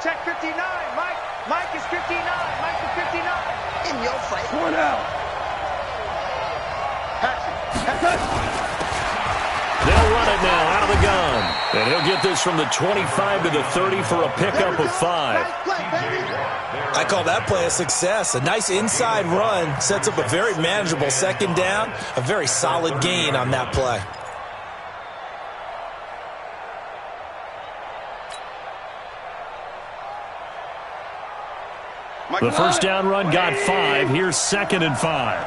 Check 59. Mike is 59. Mike is 59. In your face. One out. They'll run it now out of the gun. And he'll get this from the 25 to the 30 for a pickup of 5. I call that play a success. A nice inside run sets up a very manageable second down. A very solid gain on that play. The first down run got 5. Here's 2nd and 5.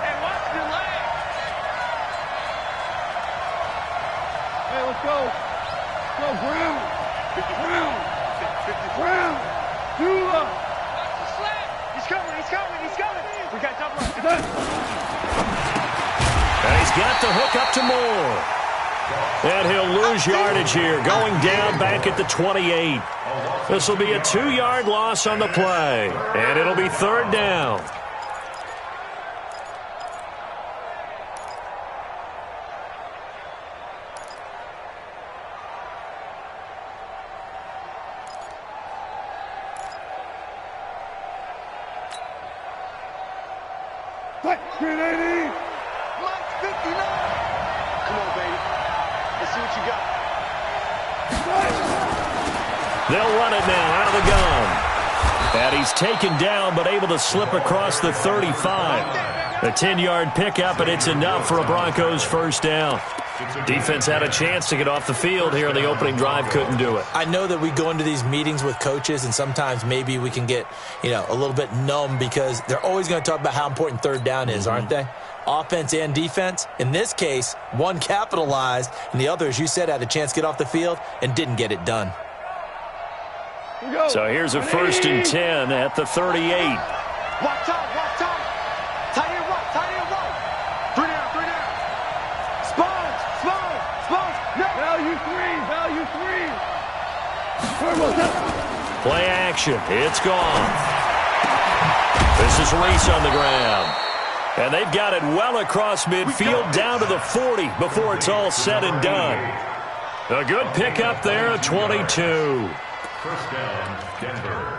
Hey, let's go. Go, Brown. Brown. Dula. He's coming. We got double. And he's got the hook up to Moore. And he'll lose yardage here, going down back at the 28. This will be a 2-yard loss on the play, and it'll be 3rd down. Grenade! Mike 59. Come on, baby. Let's see what you got. They'll run it now out of the gun. And he's taken down but able to slip across the 35. A 10-yard pickup, and it's enough for a Broncos first down. Defense had a chance to get off the field here on the opening drive, couldn't do it. I know that we go into these meetings with coaches, and sometimes maybe we can get, a little bit numb because they're always going to talk about how important 3rd down is, aren't they? Offense and defense. In this case, one capitalized, and the other, as you said, had a chance to get off the field and didn't get it done. So here's a 1st and 10 at the 38. Walk time. Tight end right. 3 down. Spawns. No. Value three. Play action. It's gone. This is Reese on the ground. And they've got it well across midfield down to the 40 before it's all said and done. A good pickup there at 22. First down, Denver.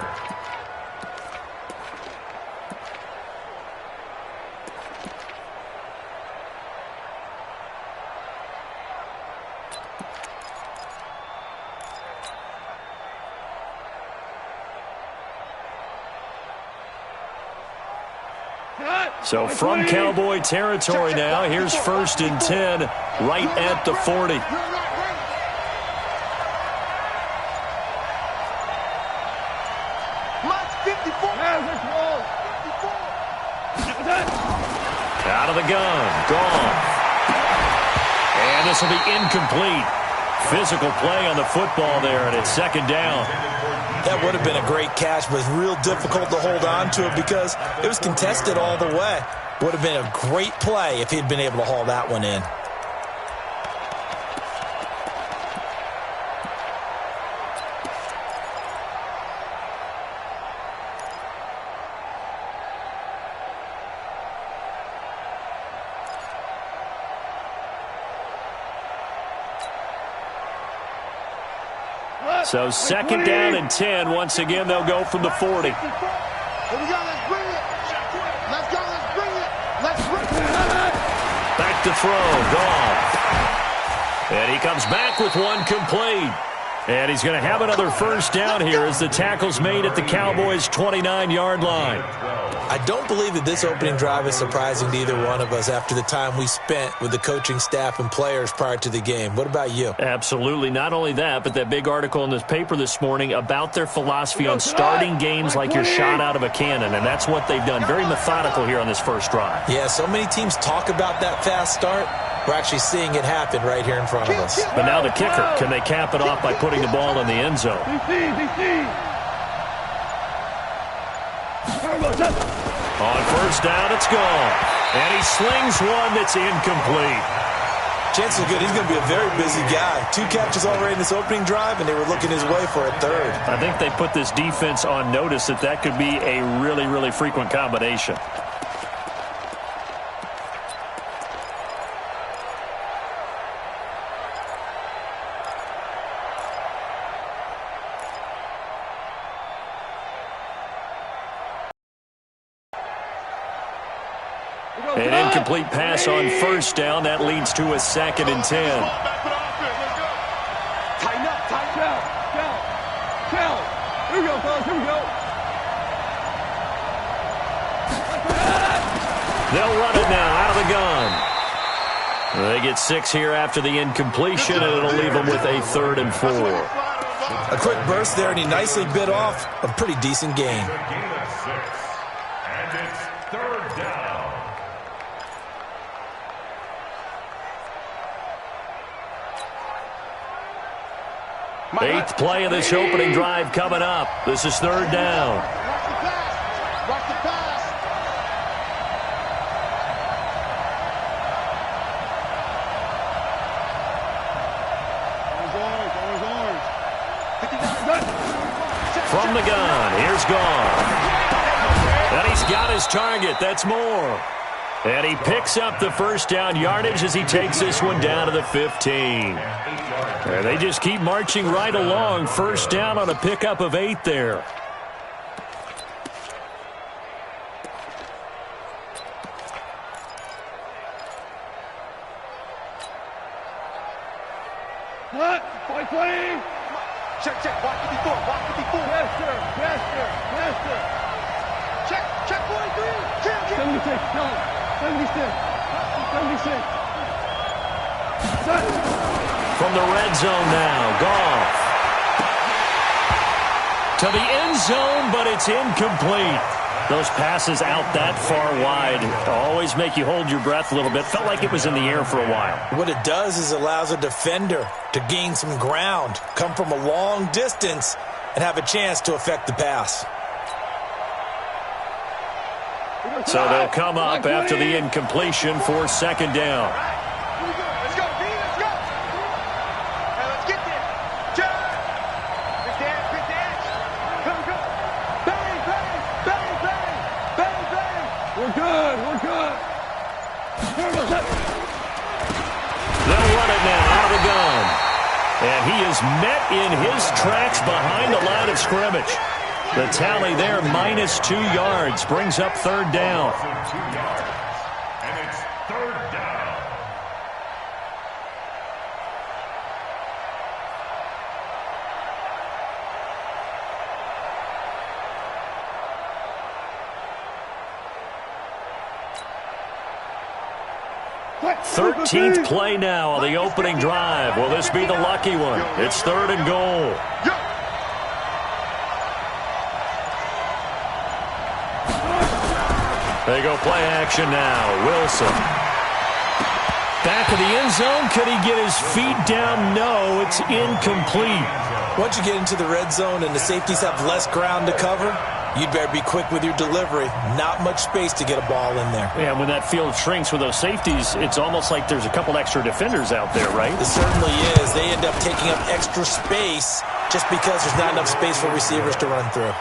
So from Cowboy territory now, here's 1st and 10 right at the 40. Out of the gun. Gone. And this will be incomplete. Physical play on the football there, and it's 2nd down. That would have been a great catch, but it's real difficult to hold on to it because it was contested all the way. Would have been a great play if he'd been able to haul that one in. So 2nd down and 10. Once again, they'll go from the 40. Here we go. Let's bring it. Back to throw. Gone. And he comes back with one complete. And he's going to have another first down here as the tackle's made at the Cowboys' 29-yard line. I don't believe that this opening drive is surprising to either one of us after the time we spent with the coaching staff and players prior to the game. What about you? Absolutely. Not only that, but that big article in this paper this morning about their philosophy on starting games like you're shot out of a cannon, and that's what they've done. Very methodical here on this first drive. Yeah, so many teams talk about that fast start. We're actually seeing it happen right here in front of us. But now the kicker, can they cap it off by putting the ball in the end zone? On first down, it's gone. And he slings one that's incomplete. Chances are good. He's going to be a very busy guy. 2 catches already in this opening drive, and they were looking his way for a 3rd. I think they put this defense on notice that could be a really, really frequent combination. An incomplete pass on first down. That leads to a 2nd and 10. Tighten up, tighten up. Count. Here we go, fellas. Here we go. They'll run it now out of the gun. They get 6 here after the incompletion, and it'll leave them with a 3rd and 4. A quick burst there, and he nicely bit off a pretty decent gain. The gain of 6. And it's 3rd down. Eighth play of this opening drive coming up. This is 3rd down. Watch the pass. Watch the pass. From the gun, here's Gone. And he's got his target. That's Moore. And he picks up the first down yardage as he takes this one down to the 15. And they just keep marching right along. First down on a pickup of 8 there. What? Play. Check. Walk 54. Walk 54. Yes, sir. Check 43. Check. 76. No. 76. Set. From the red zone now, Goff. To the end zone, but it's incomplete. Those passes out that far wide always make you hold your breath a little bit. Felt like it was in the air for a while. What it does is allows a defender to gain some ground, come from a long distance, and have a chance to affect the pass. So they'll come up after the incompletion for 2nd down. Let's go, B. Let's go. Hey, let's get there. Check. Big dance. Come. Bang. We're good. They'll run it now out of the gun. And he is met in his tracks behind the line of scrimmage. The tally there, -2 yards, brings up 3rd down. 2 yards. And it's 3rd down. What? 13th play now on the opening drive. Will this be the lucky one? It's 3rd and goal. They go play action now. Wilson. Back of the end zone. Could he get his feet down? No, it's incomplete. Once you get into the red zone and the safeties have less ground to cover, you'd better be quick with your delivery. Not much space to get a ball in there. Yeah, when that field shrinks with those safeties, it's almost like there's a couple extra defenders out there, right? It certainly is. They end up taking up extra space just because there's not enough space for receivers to run through.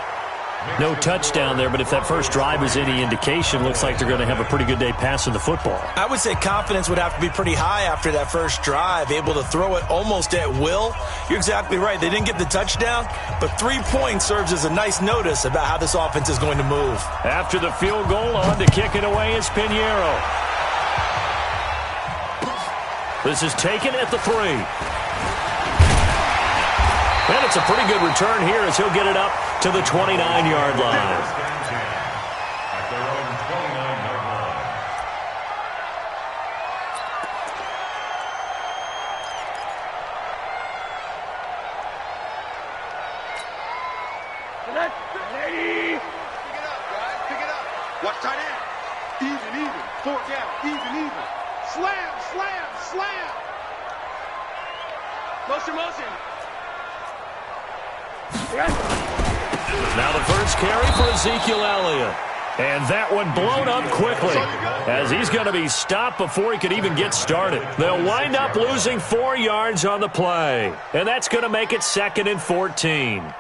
No touchdown there, but if that first drive is any indication, looks like they're going to have a pretty good day passing the football. I would say confidence would have to be pretty high after that first drive, able to throw it almost at will. You're exactly right. They didn't get the touchdown, but 3 points serves as a nice notice about how this offense is going to move. After the field goal, on to kick it away is Pinheiro. This is taken at the 3. And it's a pretty good return here as he'll get it up to the 29-yard line. At their own 29-yard line. Lady. Pick it up, guys. Pick it up. Watch tight end. Even. 4th down. Even. Slam. Motion. Now the first carry for Ezekiel Elliott. And that one blown up quickly as he's going to be stopped before he could even get started. They'll wind up losing 4 yards on the play. And that's going to make it 2nd and 14.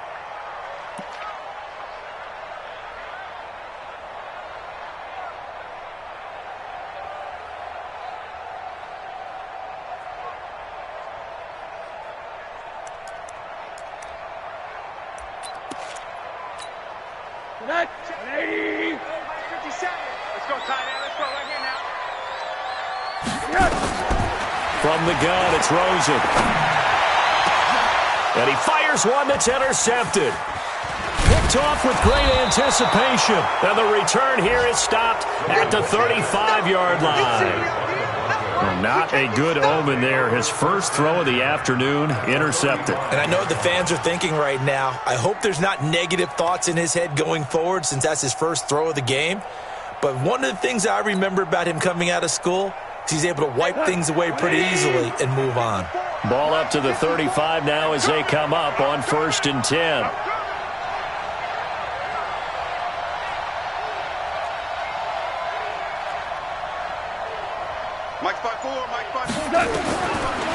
Lady. 57. Let's go, tight end. Let's go right here now. From the gun, it's Rosen. And he fires one that's intercepted. Picked off with great anticipation. And the return here is stopped at the 35-yard line. Well, not a good omen there. His first throw of the afternoon intercepted. And I know the fans are thinking right now, I hope there's not negative thoughts in his head going forward since that's his first throw of the game. But one of the things I remember about him coming out of school is he's able to wipe things away pretty easily and move on. Ball up to the 35 now as they come up on 1st and 10.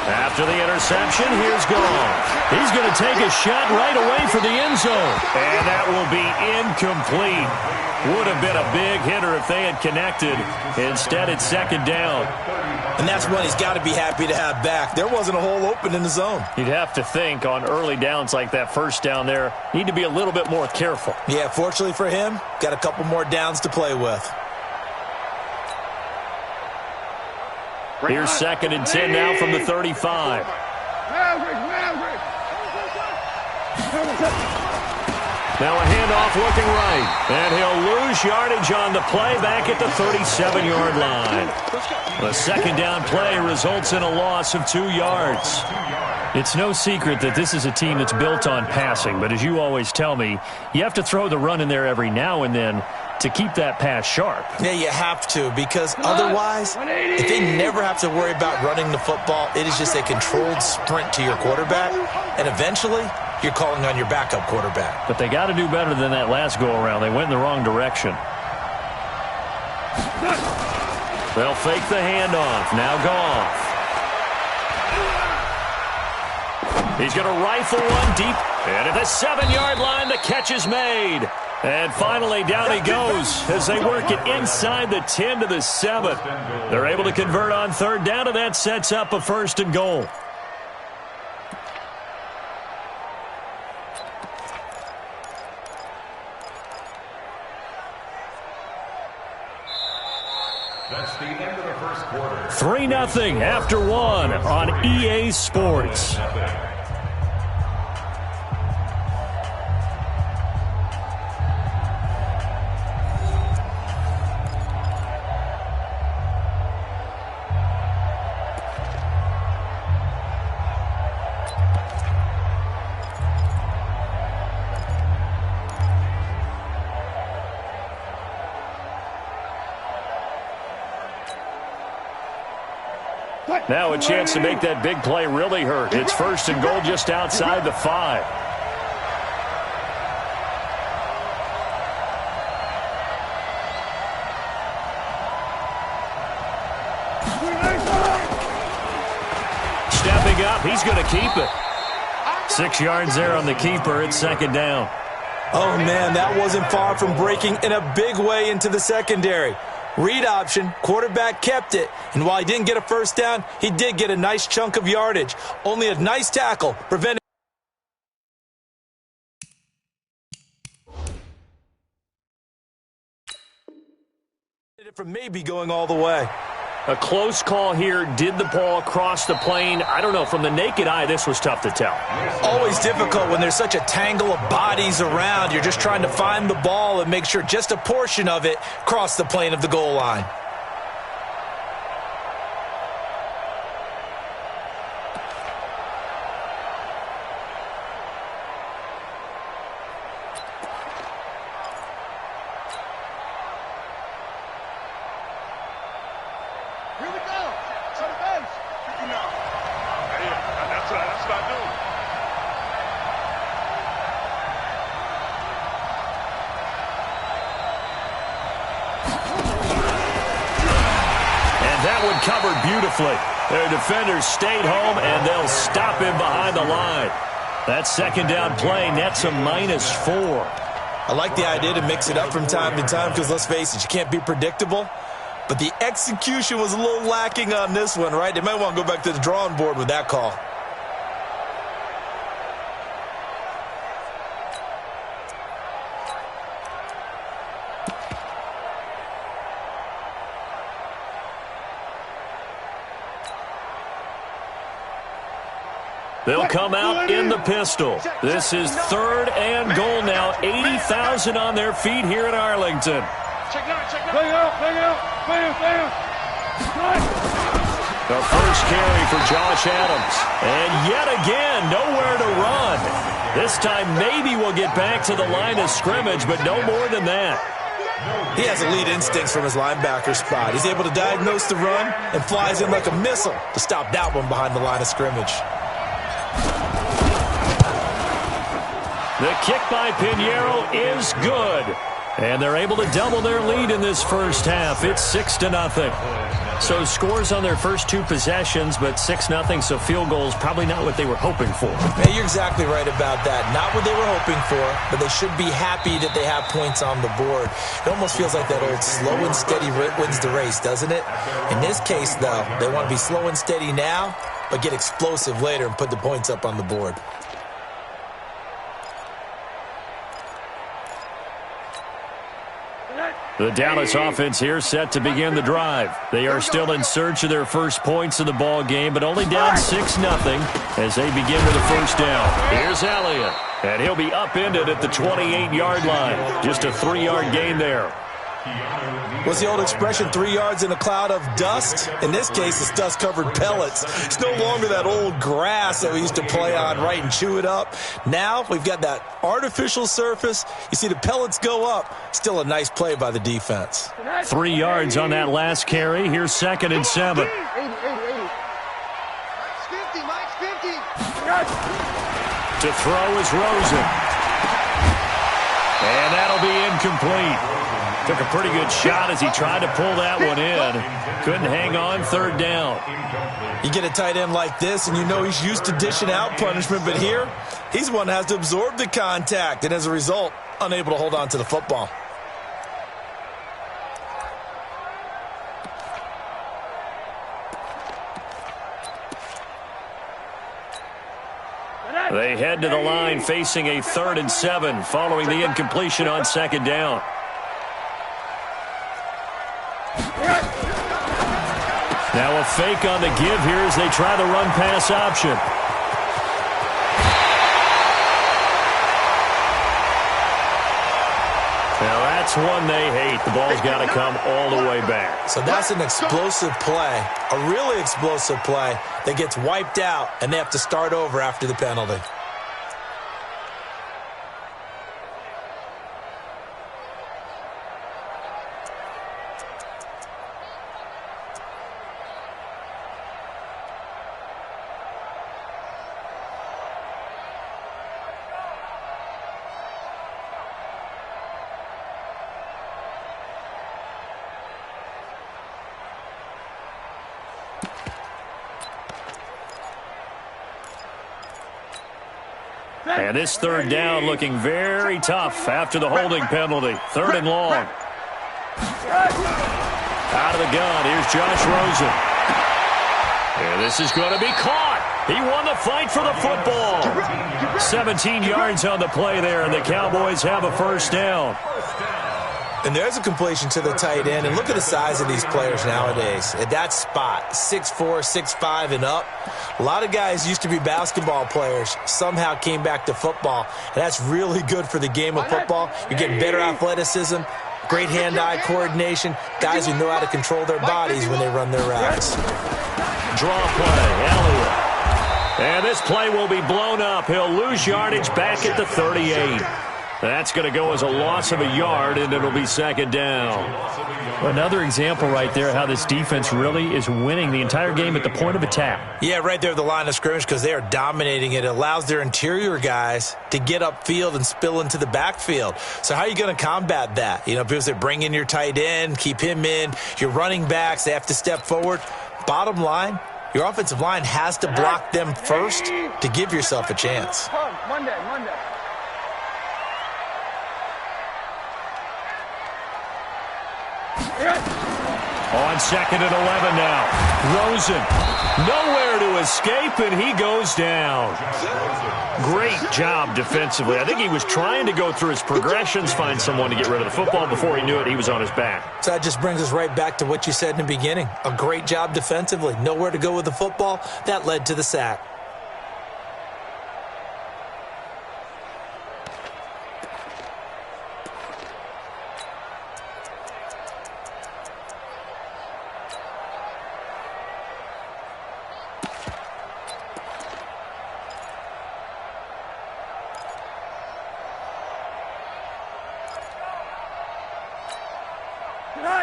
After the interception, here's Goff. He's going to take a shot right away for the end zone. And that will be incomplete. Would have been a big hitter if they had connected. Instead, it's 2nd down. And that's one he's got to be happy to have back. There wasn't a hole open in the zone. You'd have to think on early downs like that first down there, need to be a little bit more careful. Yeah, fortunately for him, got a couple more downs to play with. Here's 2nd and 10 now from the 35. Now a handoff looking right. And he'll lose yardage on the play back at the 37-yard line. The 2nd down play results in a loss of 2 yards. It's no secret that this is a team that's built on passing. But as you always tell me, you have to throw the run in there every now and then to keep that pass sharp. Yeah, you have to, because otherwise, if they never have to worry about running the football, it is just a controlled sprint to your quarterback, and eventually, you're calling on your backup quarterback. But they got to do better than that last go-around. They went in the wrong direction. They'll fake the handoff. Now Goff. He's going to rifle one deep, and at the 7-yard line, the catch is made. And finally, down he goes as they work it inside the 10 to the 7. They're able to convert on 3rd down, and that sets up a 1st and goal. That's the end of the first quarter. 3-0 after 1 on EA Sports. Now a chance to make that big play really hurt. It's 1st and goal just outside the 5. Stepping up, he's going to keep it. 6 yards there on the keeper. It's 2nd down. Oh, man, that wasn't far from breaking in a big way into the secondary. Read option, quarterback kept it, and while he didn't get a 1st down, he did get a nice chunk of yardage. Only a nice tackle prevented it from maybe going all the way. A close call here. Did the ball cross the plane? I don't know. From the naked eye, this was tough to tell. Always difficult when there's such a tangle of bodies around. You're just trying to find the ball and make sure just a portion of it crossed the plane of the goal line. Covered beautifully. Their defenders stayed home, and they'll stop him behind the line. That 2nd down play nets a -4. I like the idea to mix it up from time to time because, let's face it, you can't be predictable. But the execution was a little lacking on this one, right? They might want to go back to the drawing board with that call. They'll come out in the pistol. This is 3rd and goal now. 80,000 on their feet here in Arlington. Bang out. The first carry for Josh Adams. And yet again, nowhere to run. This time maybe we'll get back to the line of scrimmage, but no more than that. He has elite instincts from his linebacker spot. He's able to diagnose the run and flies in like a missile to stop that one behind the line of scrimmage. The kick by Pinheiro is good. And they're able to double their lead in this first half. It's 6-0. So scores on their first 2 possessions, but 6-0, so field goals probably not what they were hoping for. Hey, you're exactly right about that. Not what they were hoping for, but they should be happy that they have points on the board. It almost feels like that old slow and steady wins the race, doesn't it? In this case, though, they want to be slow and steady now, but get explosive later and put the points up on the board. The Dallas offense here set to begin the drive. They are still in search of their first points in the ball game, but only down 6-0 as they begin with a first down. Here's Elliott, and he'll be upended at the 28-yard line. Just a 3-yard gain there. What's the old expression, 3 yards in a cloud of dust? In this case, it's dust-covered pellets. It's no longer that old grass that we used to play on, right, and chew it up. Now we've got that artificial surface. You see the pellets go up. Still a nice play by the defense. 3 yards on that last carry. Here's 2nd and 7. 80. Mike's 50. To throw is Rosen. And that'll be incomplete. Took a pretty good shot as he tried to pull that one in. Couldn't hang on, 3rd down. You get a tight end like this, and you know he's used to dishing out punishment, but here, he's the one that has to absorb the contact, and as a result, unable to hold on to the football. They head to the line facing a 3rd and 7 following the incompletion on 2nd down. Now a fake on the give here as they try the run-pass option. Now that's one they hate. The ball's got to come all the way back. So that's an explosive play, a really explosive play that gets wiped out, and they have to start over after the penalty. And this 3rd down looking very tough after the holding penalty. 3rd and long. Out of the gun, here's Josh Rosen. And this is going to be caught. He won the fight for the football. 17 yards on the play there, and the Cowboys have a first down. And there's a completion to the tight end. And look at the size of these players nowadays. At that spot, 6'4", 6'5", and up. A lot of guys used to be basketball players, somehow came back to football. And that's really good for the game of football. You're getting better athleticism, great hand-eye coordination, guys who know how to control their bodies when they run their routes. Draw play, Elliott. And this play will be blown up. He'll lose yardage back at the 38. That's going to go as a loss of a yard, and it'll be 2nd down. Another example right there how this defense really is winning the entire game at the point of attack. Yeah, right there at the line of scrimmage because they are dominating it. It allows their interior guys to get upfield and spill into the backfield. So how are you going to combat that? You know, because they bring in your tight end, keep him in. Your running backs, they have to step forward. Bottom line, your offensive line has to block them first to give yourself a chance. Monday. On 2nd and 11 now. Rosen, nowhere to escape, and he goes down. Great job defensively. I think he was trying to go through his progressions, find someone to get rid of the football. Before he knew it, he was on his back. So that just brings us right back to what you said in the beginning. A great job defensively. Nowhere to go with the football. That led to the sack.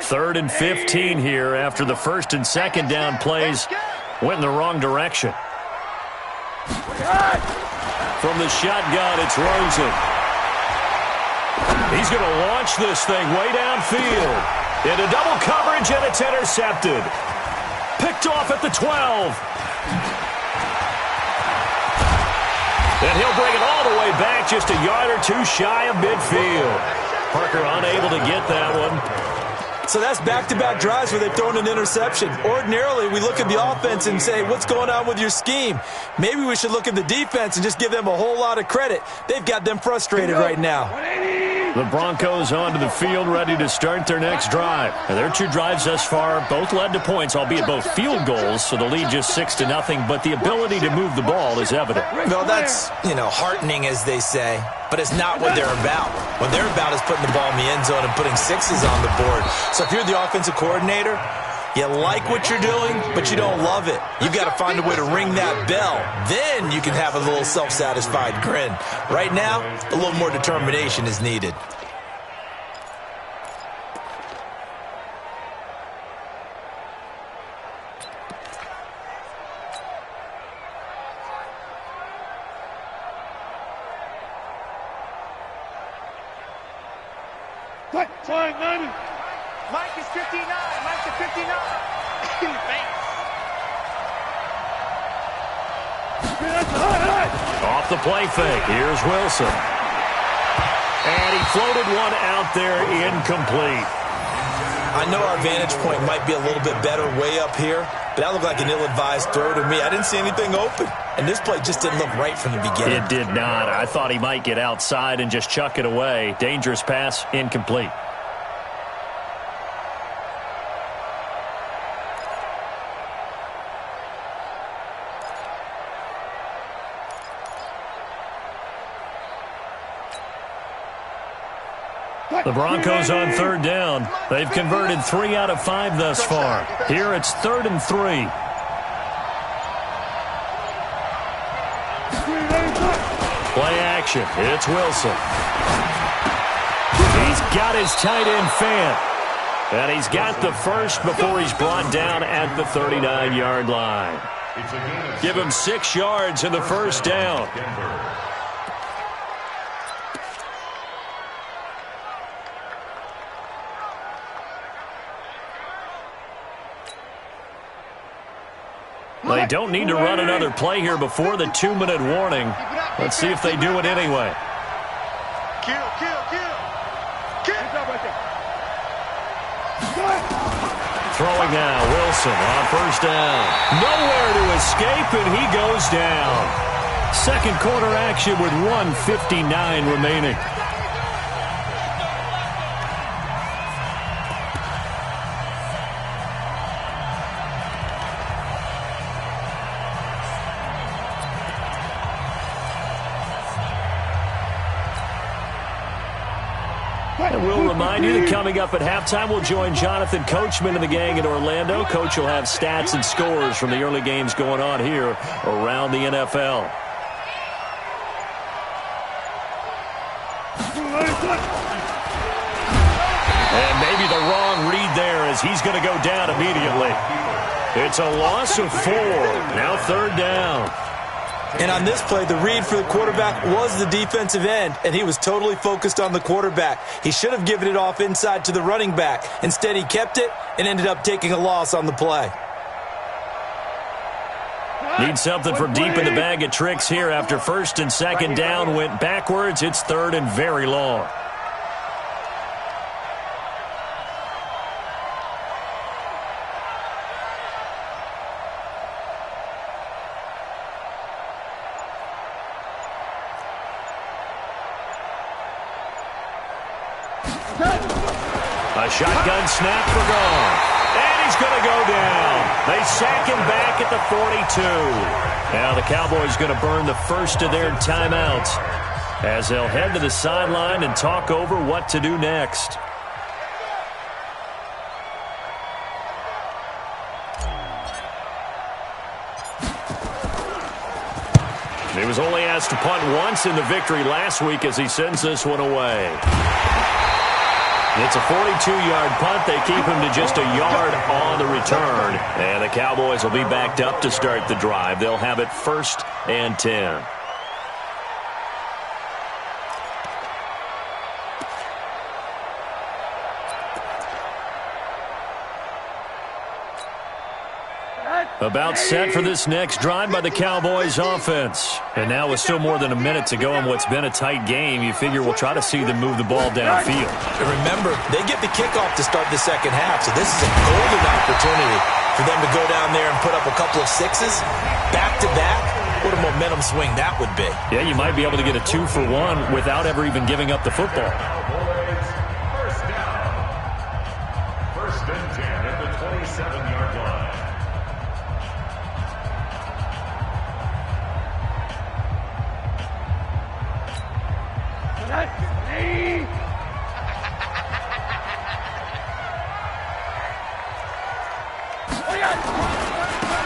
3rd and 15 here after the 1st and 2nd down plays went in the wrong direction. From the shotgun, it's Rosen. He's going to launch this thing way downfield. Into double coverage, and it's intercepted. Picked off at the 12. And he'll bring it all the way back, just a yard or two shy of midfield. Parker unable to get that one. So that's back-to-back drives where they've thrown an interception. Ordinarily, we look at the offense and say, what's going on with your scheme? Maybe we should look at the defense and just give them a whole lot of credit. They've got them frustrated right now. The Broncos onto the field, ready to start their next drive. And their 2 drives thus far both led to points, albeit both field goals, so the lead just 6-0, but the ability to move the ball is evident. Well, that's, heartening, as they say, but it's not what they're about. What they're about is putting the ball in the end zone and putting 6s on the board. So if you're the offensive coordinator, you like what you're doing, but you don't love it. You've got to find a way to ring that bell. Then you can have a little self-satisfied grin. Right now, a little more determination is needed. Mike is 59. Mike's at 59. Off the play fake. Here's Wilson. And he floated one out there, incomplete. I know our vantage point might be a little bit better way up here, but that looked like an ill-advised throw to me. I didn't see anything open, and this play just didn't look right from the beginning. It did not. I thought he might get outside and just chuck it away. Dangerous pass, incomplete. The Broncos on 3rd down. They've converted 3 out of 5 thus far. Here it's 3rd and 3. Play action. It's Wilson. He's got his tight end Fant. And he's got the first before he's brought down at the 39-yard line. Give him 6 yards in the first down. They don't need to run another play here before the 2-minute warning. Let's see if they do it anyway. Kill. Throwing now, Wilson on first down. Nowhere to escape, and he goes down. Second quarter action with 1:59 remaining. And we'll remind you that coming up at halftime, we'll join Jonathan Coachman and the gang in Orlando. Coach will have stats and scores from the early games going on here around the NFL. And maybe the wrong read there as he's going to go down immediately. It's a loss of 4. Now 3rd down. And on this play, the read for the quarterback was the defensive end, and he was totally focused on the quarterback. He should have given it off inside to the running back. Instead, he kept it and ended up taking a loss on the play. Need something from deep in the bag of tricks here after 1st and 2nd down went backwards. It's 3rd and very long. A shotgun snap for gone. And he's going to go down. They sack him back at the 42. Now the Cowboys going to burn the first of their timeouts as they'll head to the sideline and talk over what to do next. He was only asked to punt once in the victory last week as he sends this one away. It's a 42-yard punt. They keep him to just a yard on the return. And the Cowboys will be backed up to start the drive. They'll have it 1st and 10. About set for this next drive by the Cowboys offense. And now with still more than a minute to go in what's been a tight game, you figure we'll try to see them move the ball downfield. And remember, they get the kickoff to start the second half, so this is a golden opportunity for them to go down there and put up a couple of sixes back-to-back. What a momentum swing that would be. Yeah, you might be able to get a 2-for-1 without ever even giving up the football. First down. 1st and 10 at the 27-yard line.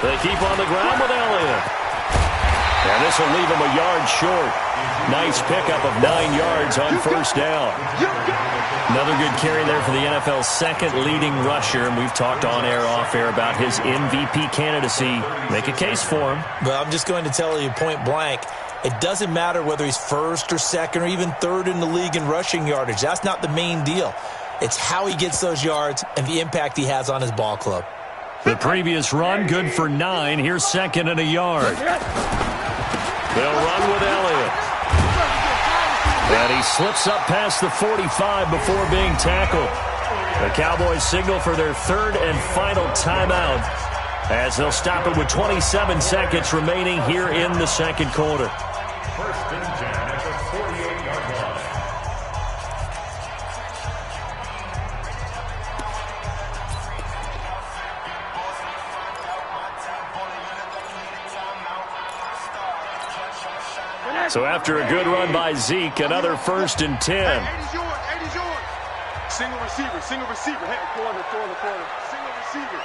They keep on the ground with Elliott. And this will leave him a yard short. Nice pickup of 9 yards on 1st down. Another good carry there for the NFL's 2nd leading rusher. And we've talked on air, off air about his MVP candidacy. Make a case for him. Well, I'm just going to tell you point blank. It doesn't matter whether he's 1st or 2nd or even 3rd in the league in rushing yardage. That's not the main deal. It's how he gets those yards and the impact he has on his ball club. The previous run, good for 9. Here's 2nd and a yard. They'll run with Elliott. And he slips up past the 45 before being tackled. The Cowboys signal for their 3rd and final timeout as they'll stop it with 27 seconds remaining here in the 2nd quarter. 1st and 10 at the 48-yard line. So after a good run by Zeke, another 1st and 10. 80's yours, 80's yours. Single receiver. Hey, corner. Single receiver.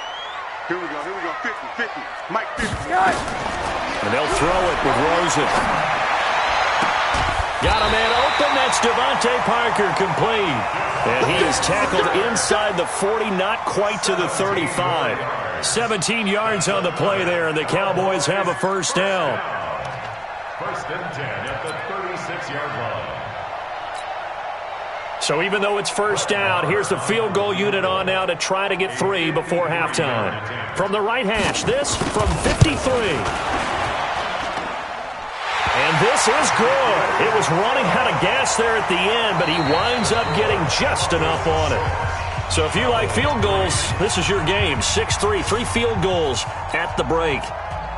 Here we go, 50. Mike 50. And they'll throw it with Rosen. Got a man open. That's Devontae Parker, complete. And he is tackled inside the 40, not quite to the 35. 17 yards on the play there, and the Cowboys have a 1st down. 1st and 10 at the 36-yard line. So even though it's 1st down, here's the field goal unit on now to try to get 3 before halftime. From the right hash, this from 53. And this is good. It was running out of gas there at the end, but he winds up getting just enough on it. So if you like field goals, this is your game. 6-3, 3 field goals at the break.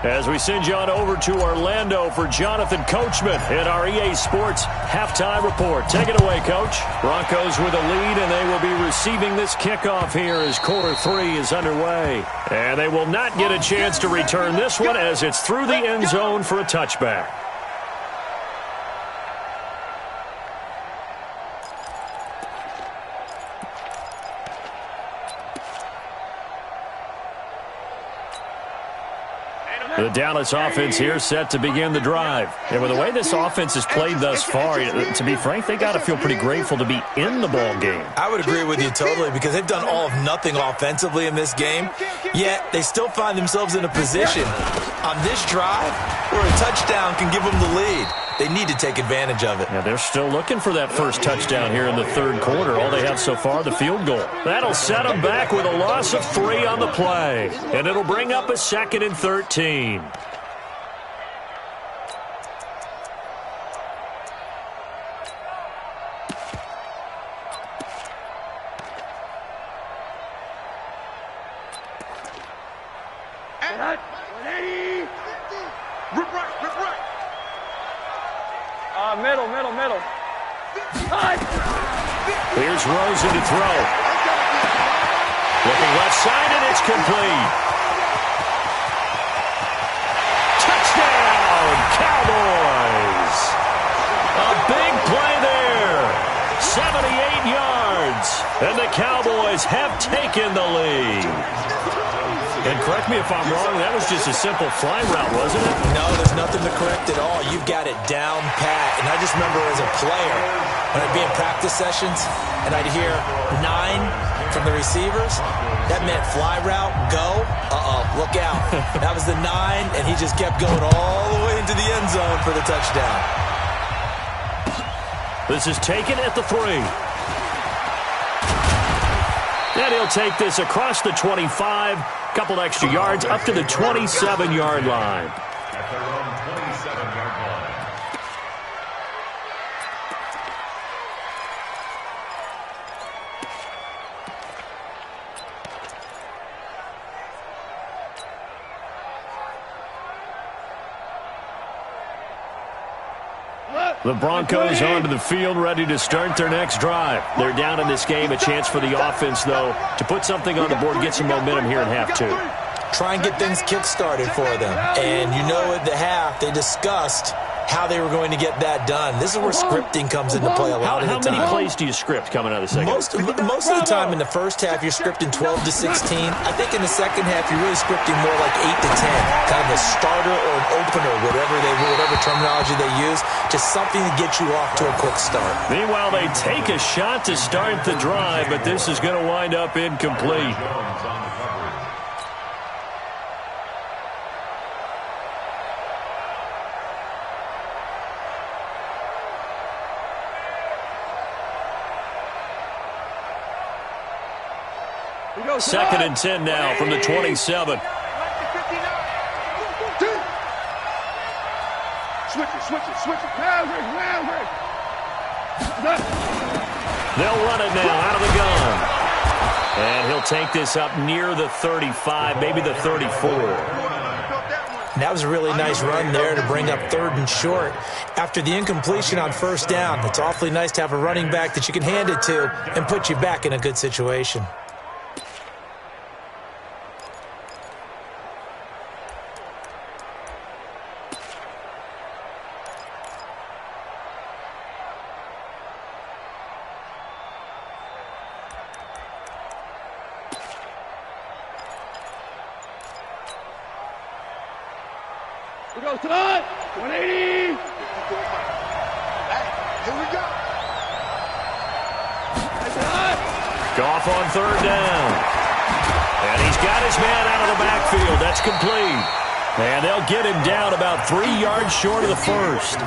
As we send you on over to Orlando for Jonathan Coachman in our EA Sports Halftime Report. Take it away, Coach. Broncos with a lead, and they will be receiving this kickoff here as quarter 3 is underway. And they will not get a chance to return this one as it's through the end zone for a touchback. The Dallas offense here set to begin the drive. And with the way this offense has played thus far, to be frank, they got to feel pretty grateful to be in the ball game. I would agree with you totally because they've done all of nothing offensively in this game, yet they still find themselves in a position on this drive where a touchdown can give them the lead. They need to take advantage of it. Yeah, they're still looking for that first touchdown here in the 3rd quarter. All they have so far, the field goal. That'll set them back with a loss of 3 on the play. And it'll bring up a 2nd and 13. Middle. Here's Rosen to throw. Looking left side, and it's complete. Touchdown, Cowboys. A big play there. 78 yards. And the Cowboys have taken the lead. And correct me if I'm wrong, that was just a simple fly route, wasn't it? No, there's nothing to correct at all. You've got it down pat. And I just remember as a player, when I'd be in practice sessions, and I'd hear 9 from the receivers, that meant fly route, go, look out. That was the 9, and he just kept going all the way into the end zone for the touchdown. This is taken at the 3. And he'll take this across the 25, couple extra yards up to the 27-yard line. At their own 27-yard line. The Broncos onto the field, ready to start their next drive. They're down in this game. A chance for the offense, though, to put something on the board, get some momentum here in half 2. Try and get things kick-started for them. And you know at the half, they discussed how they were going to get that done. This is where scripting comes into play a lot of the time. How many plays do you script coming out of the second? Most of the time in the first half, you're scripting 12 to 16. I think in the second half, you're really scripting more like 8 to 10. Kind of a starter or an opener, whatever terminology they use. Just something to get you off to a quick start. Meanwhile, they take a shot to start the drive, but this is going to wind up incomplete. Second and 10 now from the 27. Switch it. They'll run it now out of the gun. And he'll take this up near the 35, maybe the 34. And that was a really nice run there to bring up 3rd and short. After the incompletion on 1st down, it's awfully nice to have a running back that you can hand it to and put you back in a good situation. We go, son! 180! Here we go. Goff on 3rd down. And he's got his man out of the backfield. That's complete. And they'll get him down about 3 yards short of the first.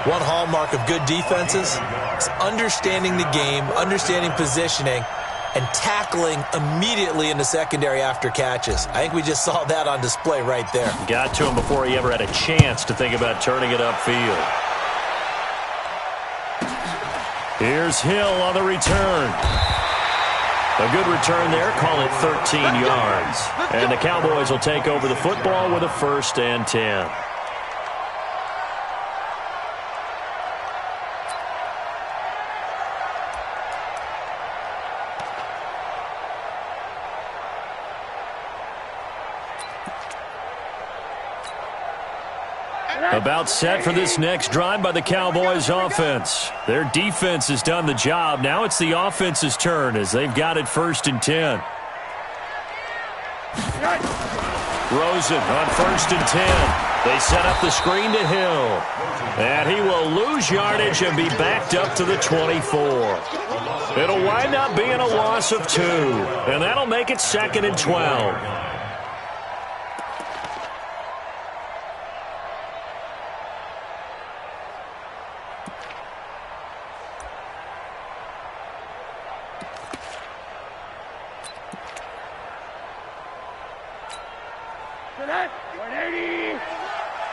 One hallmark of good defenses is understanding the game, understanding positioning, and tackling immediately in the secondary after catches. I think we just saw that on display right there. Got to him before he ever had a chance to think about turning it upfield. Here's Hill on the return. A good return there, call it 13 yards. And the Cowboys will take over the football with a 1st and 10. About set for this next drive by the Cowboys offense. Their defense has done the job. Now it's the offense's turn as they've got it 1st and 10. Rosen on 1st and 10. They set up the screen to Hill. And he will lose yardage and be backed up to the 24. It'll wind up being a loss of 2. And that'll make it 2nd and 12.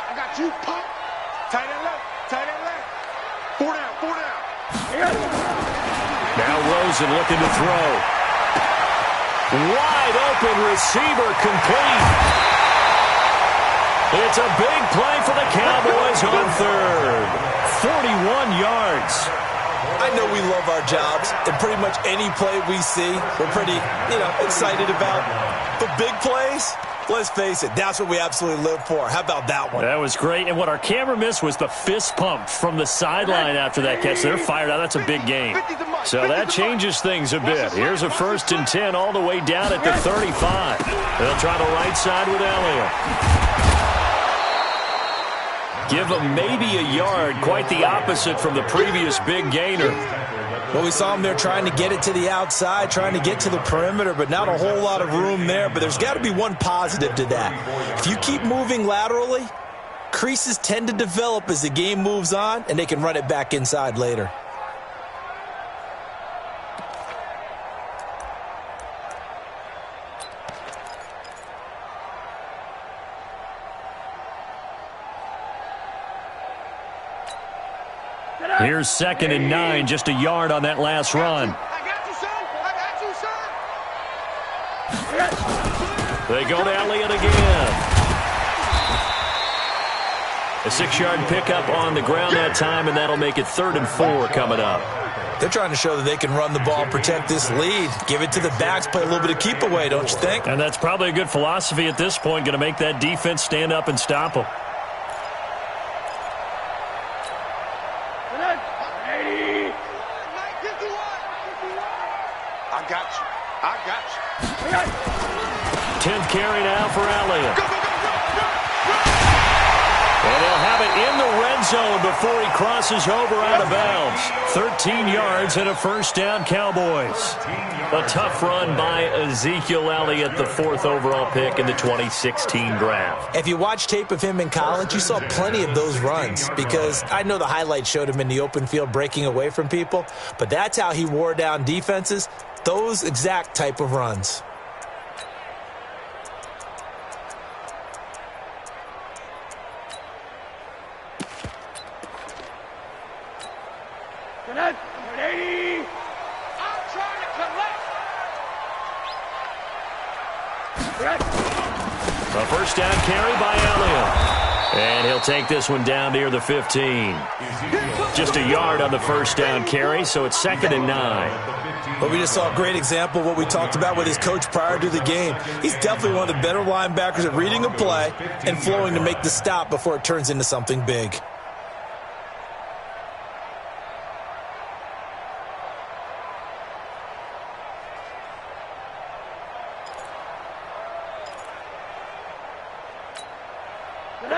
I got you. Pop. Tight end left. 4 down. Now Rosen looking to throw. Wide open receiver complete. It's a big play for the Cowboys on 3rd. 41 yards. I know we love our jobs, and pretty much any play we see, we're pretty, excited about. But big plays, let's face it, that's what we absolutely live for. How about that one? That was great. And what our camera missed was the fist pump from the sideline after that catch. They're fired out. That's a big game. So that changes things a bit. Here's a 1st and 10 all the way down at the 35. They'll try the right side with Elliott. Give him maybe a yard, quite the opposite from the previous big gainer. Well, we saw him there trying to get it to the outside, trying to get to the perimeter, but not a whole lot of room there. But there's got to be one positive to that. If you keep moving laterally, creases tend to develop as the game moves on, and they can run it back inside later. Here's 2nd and 9, just a yard on that last run. I got you, son. I got you, son. They go to Elliott again. A 6-yard pickup on the ground that time, and that'll make it 3rd and 4 coming up. They're trying to show that they can run the ball, protect this lead, give it to the backs, play a little bit of keep away, don't you think? And that's probably a good philosophy at this point, going to make that defense stand up and stop them. I got you. 10th carry now for Elliott. And he'll have it in the red zone before he crosses over out of bounds. 13 yards and a 1st down, Cowboys. A tough run by Ezekiel Elliott, the 4th overall pick in the 2016 draft. If you watch tape of him in college, you saw plenty of those runs, because I know the highlights showed him in the open field breaking away from people, but that's how he wore down defenses, those exact type of runs. I'm trying to collect. A 1st down carry by Elliott. And he'll take this one down near the 15. Just a yard on the 1st down carry, so it's 2nd and 9. But we just saw a great example of what we talked about with his coach prior to the game. He's definitely one of the better linebackers at reading a play and flowing to make the stop before it turns into something big.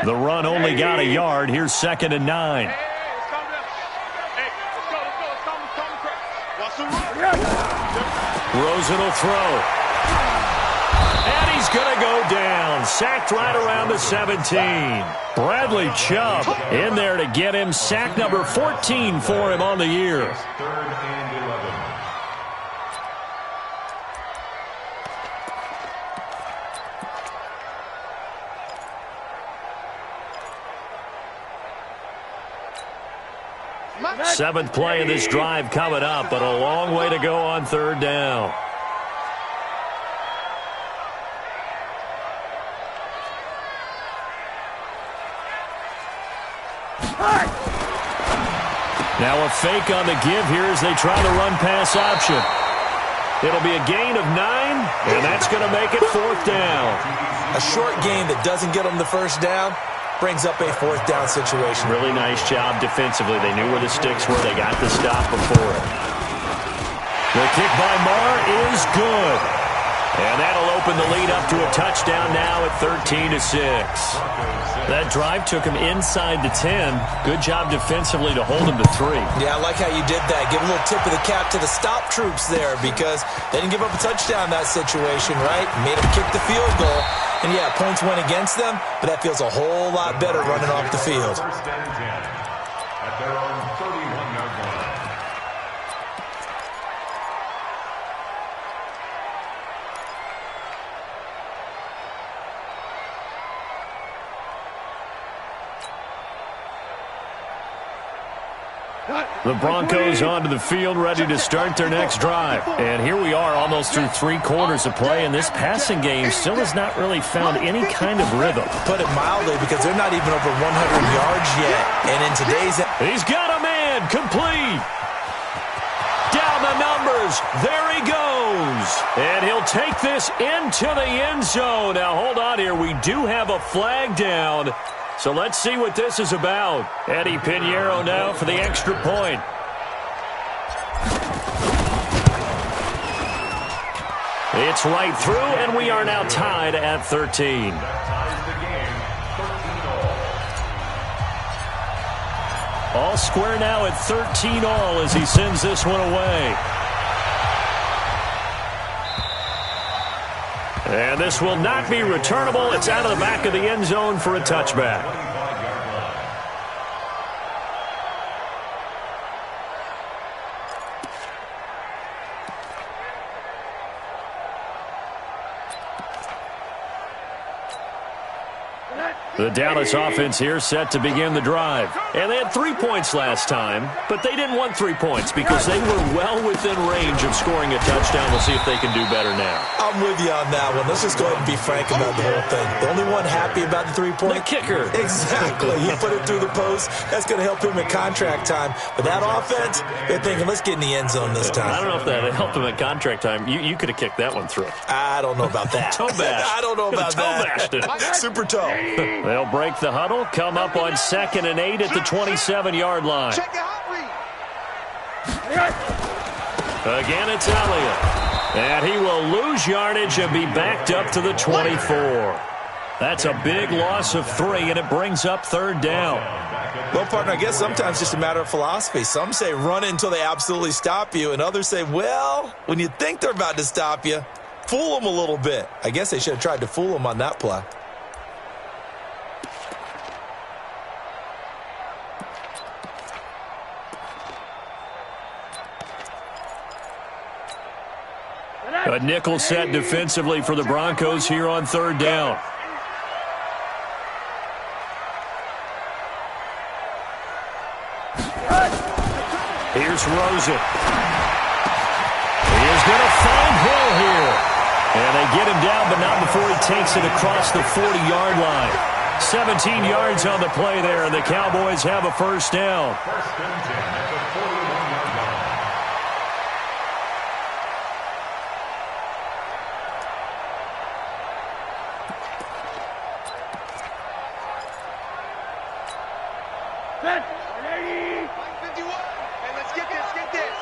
The run only got a yard. Here's 2nd and 9. Hey, it's coming up. Hey, let's go. It's coming. Watch the run. Rosen will throw. And he's going to go down. Sacked right around the 17. Bradley Chubb in there to get him. Sack number 14 for him on the year. 3rd and 11. Seventh play of this drive coming up, but a long way to go on 3rd down. Now a fake on the give here as they try to run pass option. It'll be a gain of 9, and that's going to make it 4th down. A short gain that doesn't get them the 1st down brings up a 4th down situation. Really nice job defensively. They knew where the sticks were. They got the stop before it. The kick by Marr is good. And that'll open the lead up to a touchdown now at 13-6. That drive took him inside the 10. Good job defensively to hold him to 3. Yeah, I like how you did that. Give a little tip of the cap to the stop troops there, because they didn't give up a touchdown in that situation, right? Made them kick the field goal. And, yeah, points went against them, but that feels a whole lot better running off the field. 1st and 10 at their own 31-yard line. The Broncos onto the field, ready to start their next drive. And here we are almost through 3 quarters of play, and this passing game still has not really found any kind of rhythm. Put it mildly, because they're not even over 100 yards yet. And in today's... He's got a man, complete. Down the numbers, there he goes. And he'll take this into the end zone. Now, hold on here. We do have a flag down. So let's see what this is about. Eddie Pinheiro now for the extra point. It's right through, and we are now tied at 13. All square now at 13 all as he sends this one away. And this will not be returnable. It's out of the back of the end zone for a touchback. The Dallas offense here set to begin the drive. And they had 3 points last time, but they didn't want 3 points because they were well within range of scoring a touchdown. We'll see if they can do better now. I'm with you on that one. Let's just go ahead and be frank about the whole thing. The only one happy about the 3-point? The kicker. Exactly. He put it through the post. That's going to help him at contract time. But that offense, they're thinking, let's get in the end zone this time. I don't know if that helped him at contract time. You could have kicked that one through. I don't know about that. Toe bash. I don't know about that. Toe bashed it. Super toe. They'll break the huddle, come up on 2nd and 8 at the 27-yard line. Check the hot read. Again, it's Elliott. And he will lose yardage and be backed up to the 24. That's a big loss of 3, and it brings up 3rd down. Well, partner, I guess sometimes it's just a matter of philosophy. Some say run it until they absolutely stop you, and others say, well, when you think they're about to stop you, fool them a little bit. I guess they should have tried to fool them on that play. A nickel set defensively for the Broncos here on 3rd down. Here's Rosen. He is going to find Hill here. And they get him down, but not before he takes it across the 40-yard line. 17 yards on the play there, and the Cowboys have a 1st down. First and 10 at the 41-yard line. Set. 51. And let's get this, get this.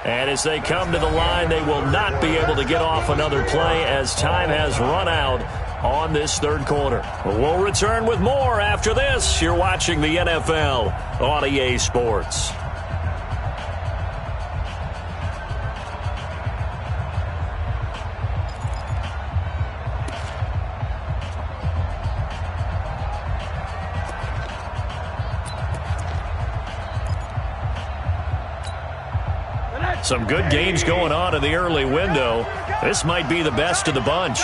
And as they come to the line, they will not be able to get off another play as time has run out on this 3rd quarter. We'll return with more after this. You're watching the NFL on EA Sports. Some good games going on in the early window. This might be the best of the bunch.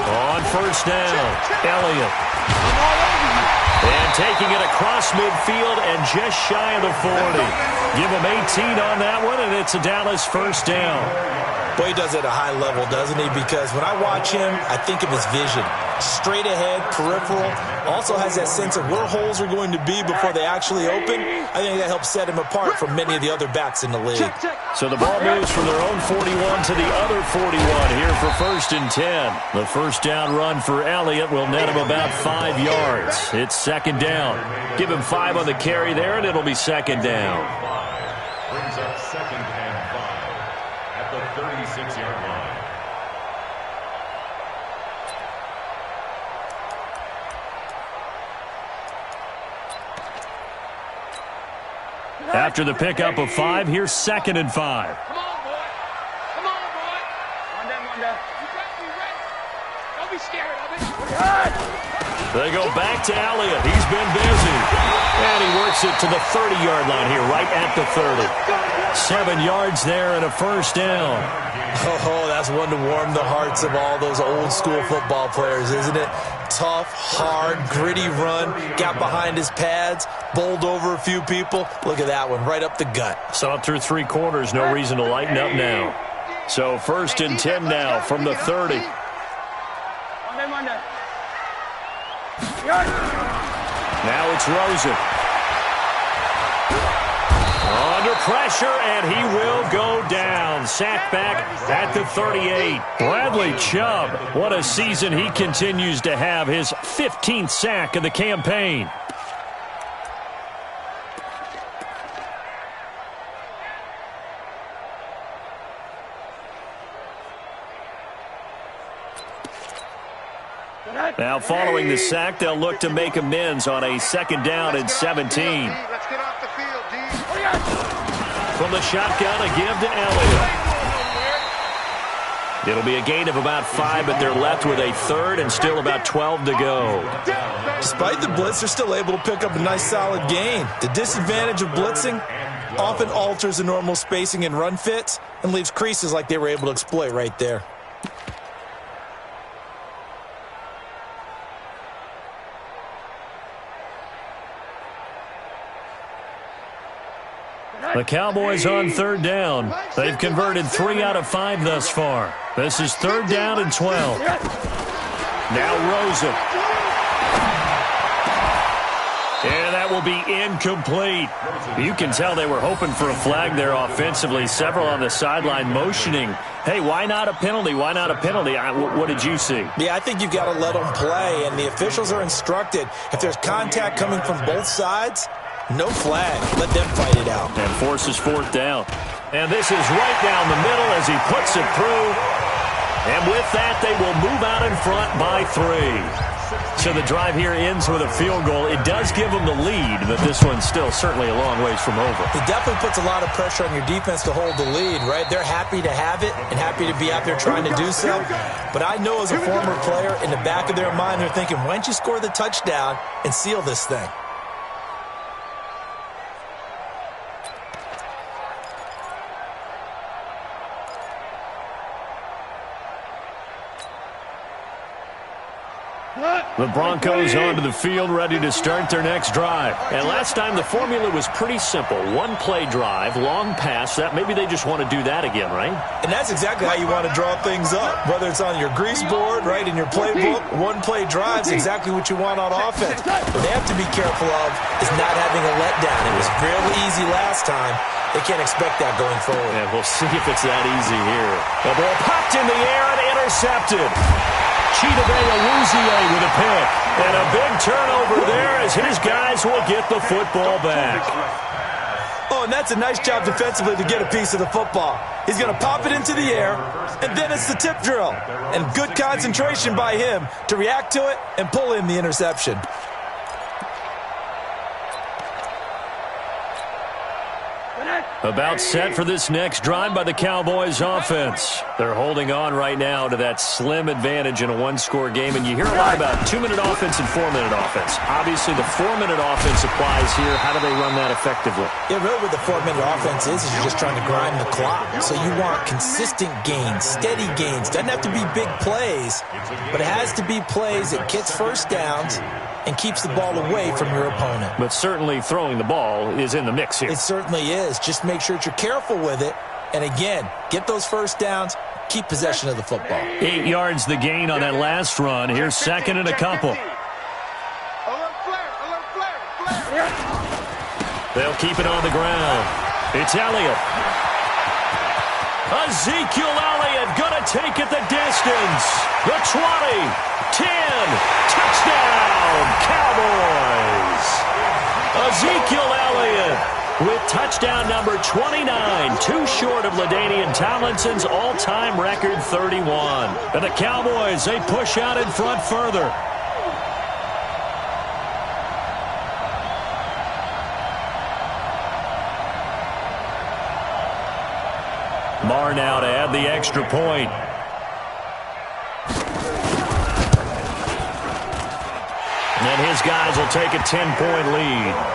On 1st down, Elliott. And taking it across midfield and just shy of the 40. Give him 18 on that one, and it's a Dallas 1st down. Boy, he does it at a high level, doesn't he? Because when I watch him, I think of his vision. Straight ahead, peripheral. Also has that sense of where holes are going to be before they actually open. I think that helps set him apart from many of the other backs in the league. So the ball moves from their own 41 to the other 41 here for 1st and 10. The 1st down run for Elliott will net him about 5 yards. It's 2nd down. Give him 5 on the carry there, and it'll be 2nd down. Brings up 2nd and 5 at the 36-yard line. After the pickup of 5, here's 2nd and 5. Come on, boy. Come on, boy. One down. You ready? Don't be scared of it. They go back to Elliott. He's been busy. And he works it to the 30-yard line here, right at the 30. 7 yards there and a 1st down. Oh, that's one to warm the hearts of all those old-school football players, isn't it? Tough, hard, gritty run. Got behind his pads, bowled over a few people. Look at that one, right up the gut. Saw it through 3 quarters. No reason to lighten up now. So 1st and 10 now from the 30. Now it's Rosen. Under pressure, and he will go down. Sacked back at the 38. Bradley Chubb, what a season he continues to have. His 15th sack of the campaign. Now following the sack, they'll look to make amends on a 2nd down and 17. Let's get off the field, D. From the shotgun, a give to Elliott. It'll be a gain of about 5, but they're left with a 3rd and still about 12 to go. Despite the blitz, they're still able to pick up a nice solid gain. The disadvantage of blitzing often alters the normal spacing and run fits and leaves creases like they were able to exploit right there. The Cowboys on 3rd down. They've converted 3 out of 5 thus far. This is 3rd down and 12. Now Rosen. And that will be incomplete. You can tell they were hoping for a flag there offensively. Several on the sideline motioning, hey, why not a penalty? Why not a penalty? What did you see? Yeah, I think you've got to let them play, and the officials are instructed if there's contact coming from both sides, no flag. Let them fight it out. And forces 4th down. And this is right down the middle as he puts it through. And with that, they will move out in front by 3. So the drive here ends with a field goal. It does give them the lead, but this one's still certainly a long ways from over. It definitely puts a lot of pressure on your defense to hold the lead, right? They're happy to have it and happy to be out there trying to do so. But I know as a former player, in the back of their mind, they're thinking, why don't you score the touchdown and seal this thing? The Broncos onto the field, ready to start their next drive. And last time, the formula was pretty simple. 1-play drive, long pass. That maybe they just want to do that again, right? And that's exactly how you want to draw things up. Whether it's on your grease board, right, in your playbook, 1-play drive's exactly what you want on offense. What they have to be careful of is not having a letdown. It was fairly easy last time. They can't expect that going forward. Yeah, we'll see if it's that easy here. The ball popped in the air and intercepted. Chidobe with a pick. And a big turnover there as his guys will get the football back. Oh, and that's a nice job defensively to get a piece of the football. He's going to pop it into the air, and then it's the tip drill. And good concentration by him to react to it and pull in the interception. About set for this next drive by the Cowboys offense. They're holding on right now to that slim advantage in a 1-score game, and you hear a lot about 2-minute offense and 4-minute offense. Obviously, the 4-minute offense applies here. How do they run that effectively? Yeah, really what the 4-minute offense is you're just trying to grind the clock. So you want consistent gains, steady gains. Doesn't have to be big plays, but it has to be plays that gets first downs and keeps the ball away from your opponent. But certainly throwing the ball is in the mix here. It certainly is. Just make sure that you're careful with it. And again, get those first downs, keep possession of the football. 8 yards the gain on that last run. Here's 2nd and a couple. They'll keep it on the ground. It's Elliott. Ezekiel Elliott gonna take it the distance. The 20, 10, touchdown, Cowboys. Ezekiel Elliott with touchdown number 29, too short of LaDainian Tomlinson's all-time record 31. And the Cowboys, they push out in front further. Marr now to add the extra point. And then his guys will take a 10-point lead.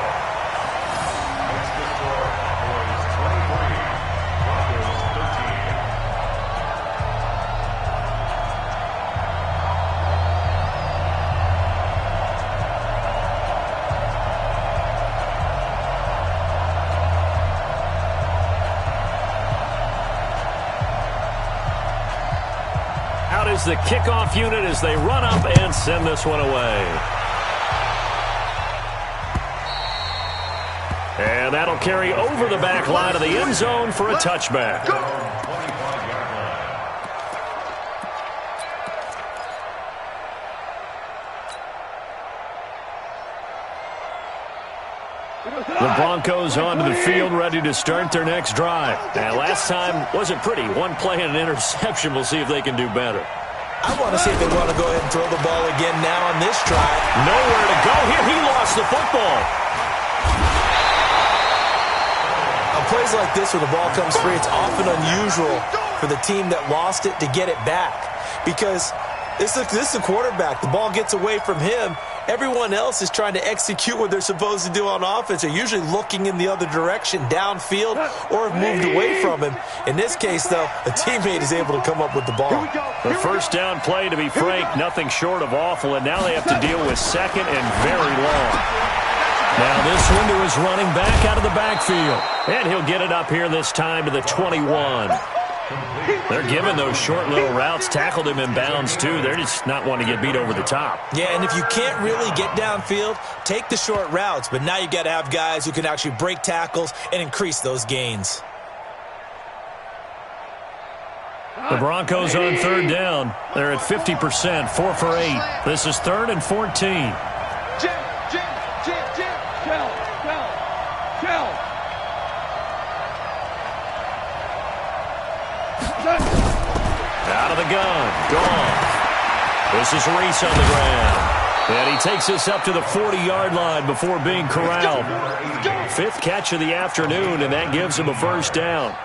Is the kickoff unit as they run up and send this one away. And And that'll carry over the back line of the end zone for a touchback. The Broncos onto the field, ready to start their next drive. And last time wasn't pretty. One play and an interception. We'll see if they can do better. I want to see if they want to go ahead and throw the ball again now on this drive. Nowhere to go here. He lost the football. On plays like this where the ball comes free, it's often unusual for the team that lost it to get it back. Because this is the quarterback. The ball gets away from him. Everyone else is trying to execute what they're supposed to do on offense. They're usually looking in the other direction, downfield, or have moved away from him. In this case, though, a teammate is able to come up with the ball. The first down play, to be frank, nothing short of awful, and now they have to deal with second and very long. Now this one to his running back out of the backfield. And he'll get it up here this time to the 21. They're giving those short little routes. Tackled him in bounds, too. They're just not wanting to get beat over the top. Yeah, and if you can't really get downfield, take the short routes. But now you've got to have guys who can actually break tackles and increase those gains. The Broncos on third down. They're at 50%, 4 for 8. This is 3rd and 14. Out of the gun. Gone. This is Reese on the ground. And he takes us up to the 40-yard line before being corralled. 5th catch of the afternoon, and that gives him a first down.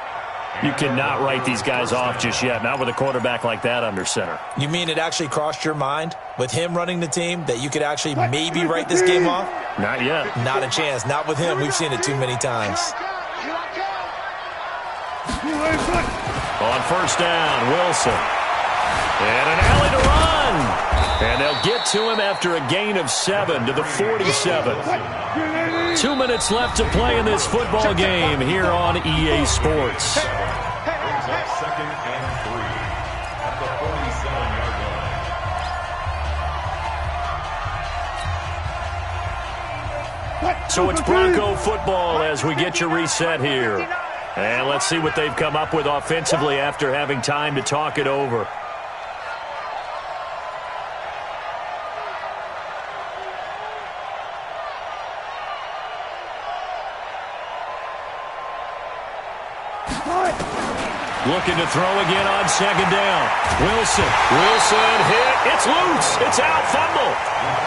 You cannot write these guys off just yet, not with a quarterback like that under center. You mean it actually crossed your mind with him running the team that you could actually maybe write this game off? Not yet. Not a chance. Not with him. We've seen it too many times. On first down, Wilson. And an alley to run. And they'll get to him after a gain of 7 to the 47. 2 minutes left to play in this football game here on EA Sports. Brings up 2nd and 3 at the 47-yard line. So it's Bronco football as we get you reset here. And let's see what they've come up with offensively after having time to talk it over. Looking to throw again on second down. Wilson hit. It's loose. It's out. Fumble.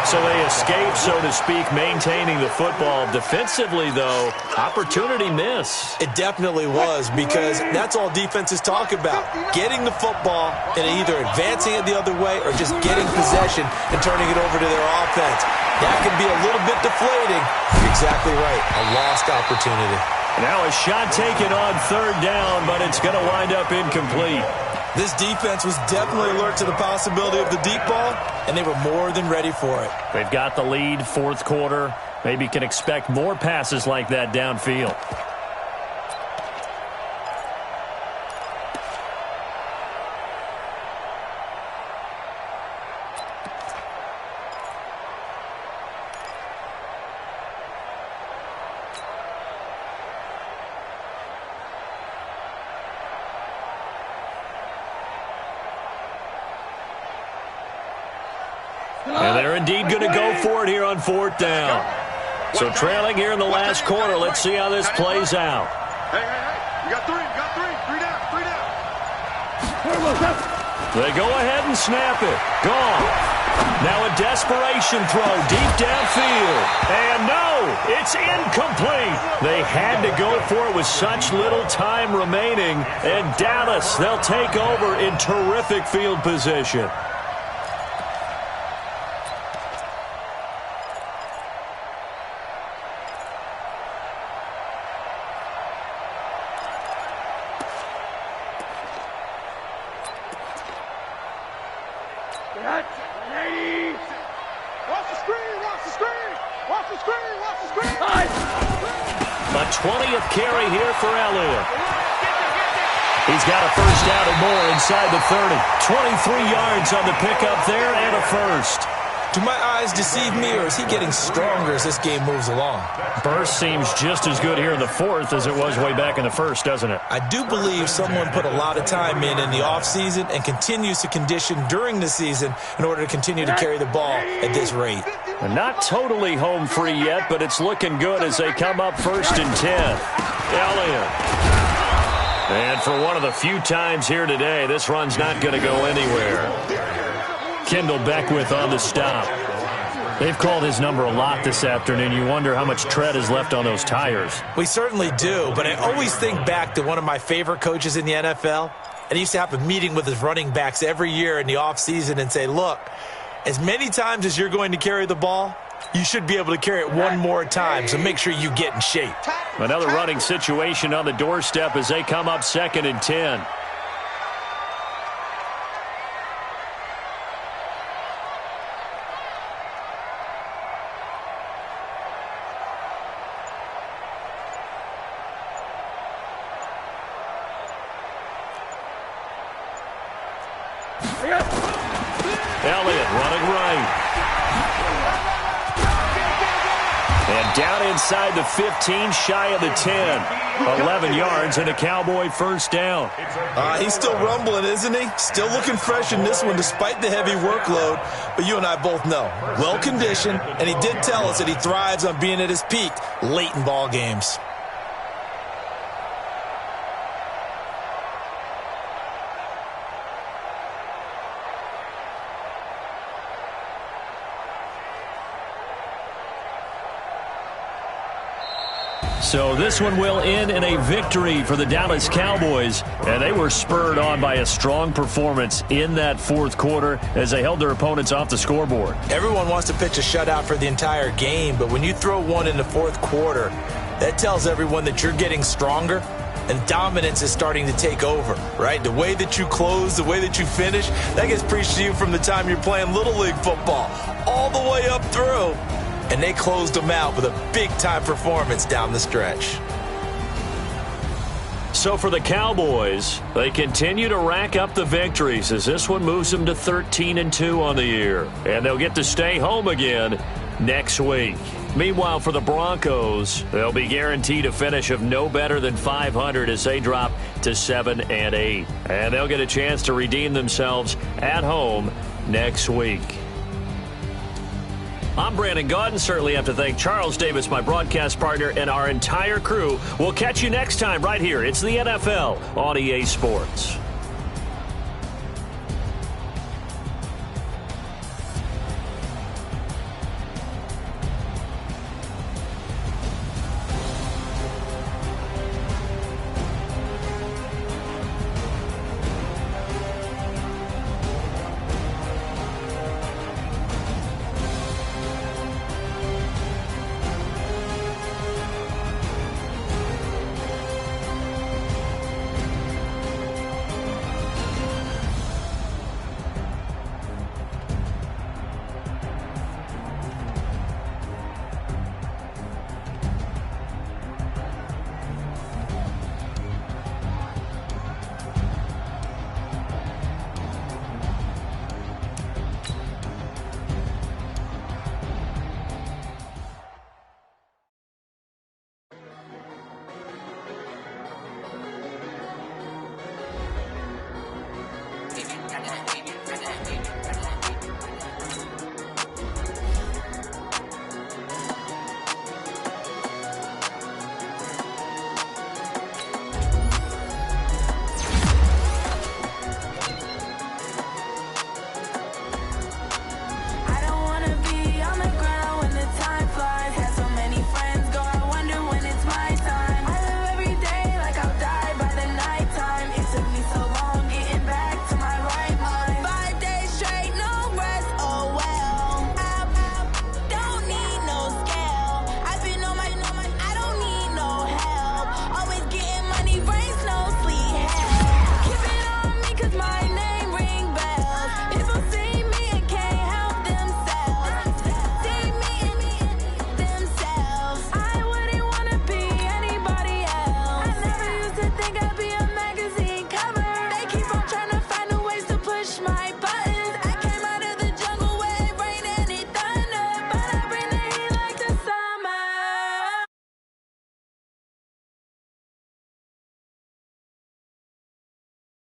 So they escape, so to speak, maintaining the football. Defensively, though, opportunity miss. It definitely was, because that's all defenses talk about. Getting the football and either advancing it the other way or just getting possession and turning it over to their offense. That can be a little bit deflating. You're exactly right. A lost opportunity. Now a shot taken on third down, but it's going to wind up incomplete. This defense was definitely alert to the possibility of the deep ball, and they were more than ready for it. They've got the lead, 4th quarter. Maybe can expect more passes like that downfield. And they're indeed going to go for it here on 4th down. So trailing here in the last quarter. Let's see how this plays out. Hey. You got 3. Three down. They go ahead and snap it. Gone. Now a desperation throw deep downfield. And no, it's incomplete. They had to go for it with such little time remaining. And Dallas, they'll take over in terrific field position. A 20th carry here for Elliott. He's got a first down and more inside the 30. 23 yards on the pickup there and a first. Do my eyes deceive me, or is he getting stronger as this game moves along? Burst seems just as good here in the fourth as it was way back in the first, doesn't it? I do believe someone put a lot of time in the offseason and continues to condition during the season in order to continue to carry the ball at this rate. They're not totally home free yet, but it's looking good as they come up 1st and 10. Elliott. And for one of the few times here today, this run's not going to go anywhere. Kendall Beckwith on the stop. They've called his number a lot this afternoon. You wonder how much tread is left on those tires. We certainly do, but I always think back to one of my favorite coaches in the NFL. And he used to have a meeting with his running backs every year in the offseason and say, look, as many times as you're going to carry the ball, you should be able to carry it one more time, so make sure you get in shape. Another running situation on the doorstep as they come up 2nd and 10. Elliott running right. And down inside the 15, shy of the 10. 11 yards and a Cowboy first down. He's still rumbling, isn't he? Still looking fresh in this one despite the heavy workload. But you and I both know, well-conditioned, and he did tell us that he thrives on being at his peak late in ball games. So this one will end in a victory for the Dallas Cowboys, and they were spurred on by a strong performance in that fourth quarter as they held their opponents off the scoreboard. Everyone wants to pitch a shutout for the entire game, but when you throw one in the fourth quarter, that tells everyone that you're getting stronger and dominance is starting to take over, right? The way that you close, the way that you finish, that gets preached to you from the time you're playing Little League football all the way up through. And they closed them out with a big-time performance down the stretch. So for the Cowboys, they continue to rack up the victories as this one moves them to 13-2 on the year. And they'll get to stay home again next week. Meanwhile, for the Broncos, they'll be guaranteed a finish of no better than 500 as they drop to 7-8. And they'll get a chance to redeem themselves at home next week. I'm Brandon Gaudin. Certainly have to thank Charles Davis, my broadcast partner, and our entire crew. We'll catch you next time right here. It's the NFL on EA Sports.